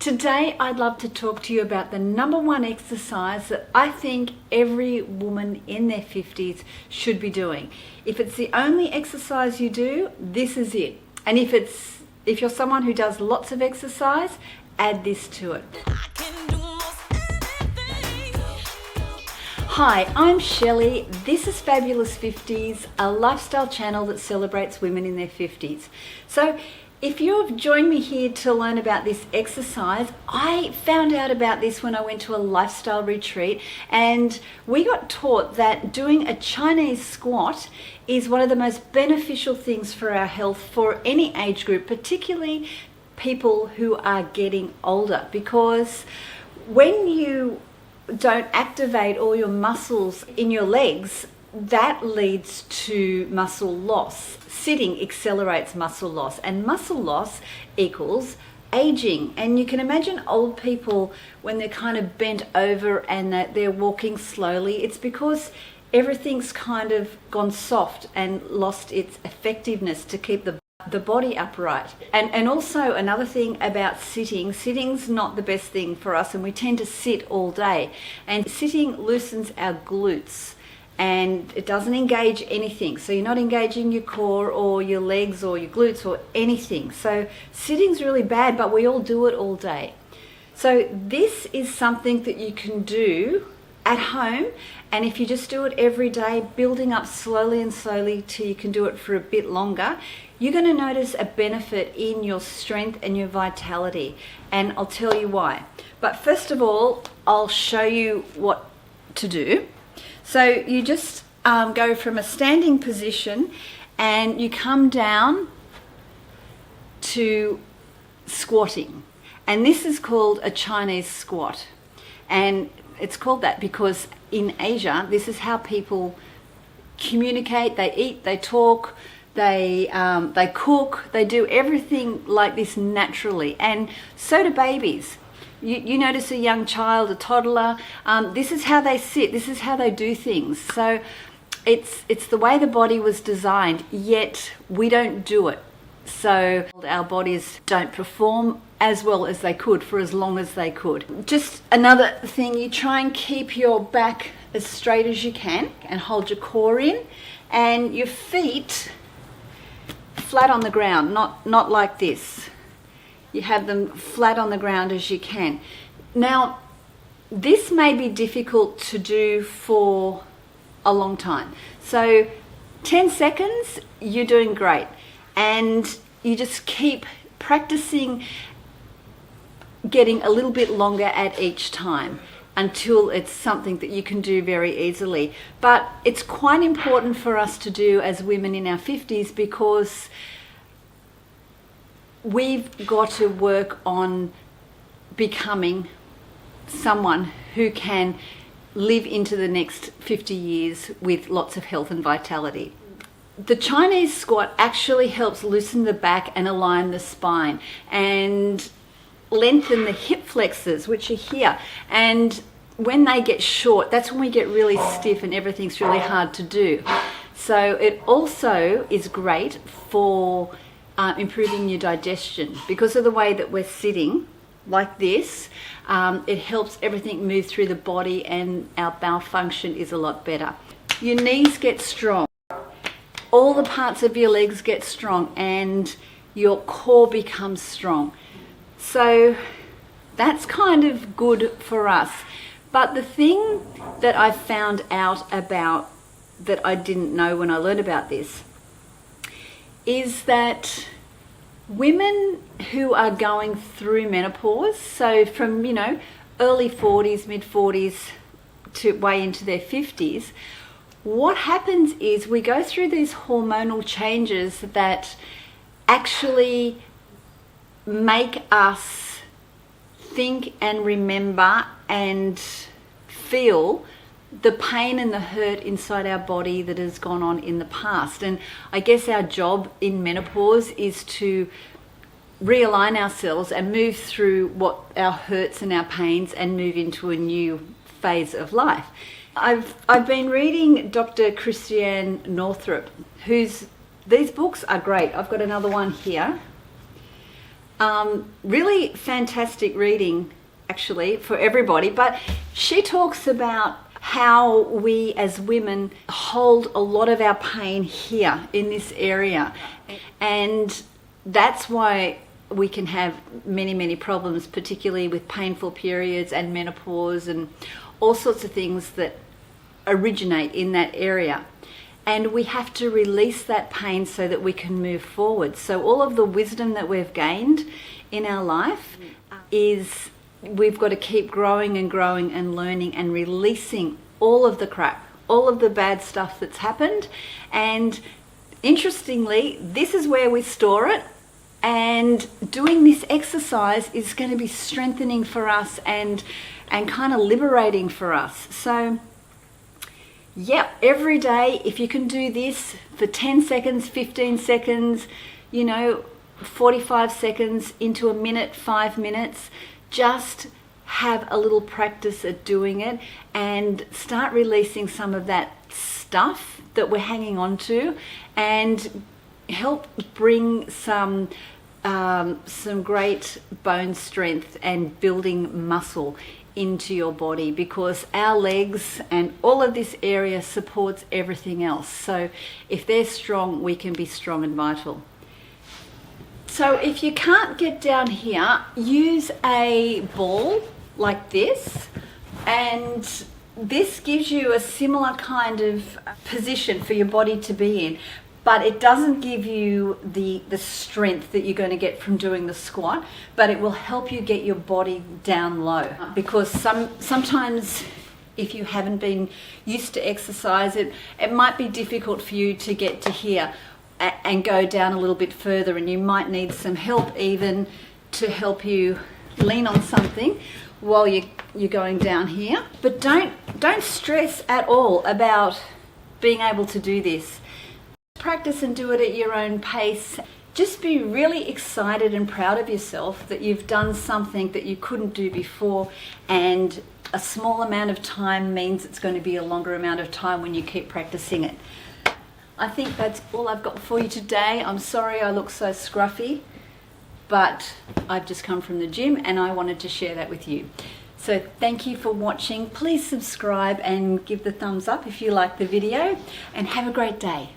Today I'd love to talk to you about the number one exercise that I think every woman in their 50s should be doing. If it's the only exercise you do, this is it. And if you're someone who does lots of exercise, add this to it. Hi, I'm Shelley. This is Fabulous 50s, a lifestyle channel that celebrates women in their 50s. So if you've joined me here to learn about this exercise, I found out about this when I went to a lifestyle retreat, and we got taught that doing a Chinese squat is one of the most beneficial things for our health for any age group, particularly people who are getting older, because when you don't activate all your muscles in your legs, that leads to muscle loss. Sitting accelerates muscle loss, and muscle loss equals aging. And you can imagine old people when they're kind of bent over and that they're walking slowly. It's because everything's kind of gone soft and lost its effectiveness to keep the body upright. And also another thing about sitting's not the best thing for us, and we tend to sit all day. And sitting loosens our glutes, and it doesn't engage anything. So you're not engaging your core or your legs or your glutes or anything. So sitting's really bad, but we all do it all day. So this is something that you can do at home, and if you just do it every day, building up slowly and slowly till you can do it for a bit longer, you're going to notice a benefit in your strength and your vitality, and I'll tell you why. But first of all, I'll show you what to do. So you just go from a standing position and you come down to squatting, and this is called a Chinese squat. And it's called that because in Asia, this is how people communicate. They eat, they talk, they cook, they do everything like this naturally, and so do babies. You notice a young child, a toddler, this is how they sit, this is how they do things. So it's the way the body was designed, yet we don't do it. So our bodies don't perform as well as they could for as long as they could. Just another thing, you try and keep your back as straight as you can and hold your core in, and your feet flat on the ground, not like this. You have them flat on the ground as you can. Now, this may be difficult to do for a long time. So 10 seconds, you're doing great. And you just keep practicing getting a little bit longer at each time until it's something that you can do very easily. But it's quite important for us to do as women in our 50s, because we've got to work on becoming someone who can live into the next 50 years with lots of health and vitality. The Chinese squat actually helps loosen the back and align the spine and lengthen the hip flexors, which are here. And when they get short, that's when we get really stiff and everything's really hard to do. So it also is great for improving your digestion. Because of the way that we're sitting like this, it helps everything move through the body, and our bowel function is a lot better. Your knees get strong, all the parts of your legs get strong, and your core becomes strong. So that's kind of good for us. But the thing that I found out about that I didn't know when I learned about this is that women who are going through menopause, so from early 40s, mid 40s to way into their 50s, what happens is we go through these hormonal changes that actually make us think and remember and feel the pain and the hurt inside our body that has gone on in the past. And I guess our job in menopause is to realign ourselves and move through what our hurts and our pains and move into a new phase of life. I've been reading Dr. Christiane Northrup, these books are great. I've got another one here. Really fantastic reading, actually, for everybody. But she talks about how we as women hold a lot of our pain here in this area. And that's why we can have many, many problems, particularly with painful periods and menopause and all sorts of things that originate in that area. And we have to release that pain so that we can move forward. So all of the wisdom that we've gained in our life is we've got to keep growing and growing and learning and releasing all of the crap, all of the bad stuff that's happened. And interestingly, this is where we store it. And doing this exercise is going to be strengthening for us and kind of liberating for us. So yep, every day, if you can do this for 10 seconds, 15 seconds, 45 seconds into a minute, 5 minutes, just have a little practice at doing it and start releasing some of that stuff that we're hanging on to and help bring some great bone strength and building muscle into your body, because our legs and all of this area supports everything else. So if they're strong, we can be strong and vital. So if you can't get down here, use a ball like this, and this gives you a similar kind of position for your body to be in, but it doesn't give you the strength that you're going to get from doing the squat, but it will help you get your body down low. Because sometimes if you haven't been used to exercise, it might be difficult for you to get to here and go down a little bit further, and you might need some help even to help you lean on something while you're going down here. But don't stress at all about being able to do this. Practice and do it at your own pace. Just be really excited and proud of yourself that you've done something that you couldn't do before, and a small amount of time means it's going to be a longer amount of time when you keep practicing it. I think that's all I've got for you today. I'm sorry I look so scruffy, but I've just come from the gym and I wanted to share that with you. So thank you for watching. Please subscribe and give the thumbs up if you like the video, and have a great day.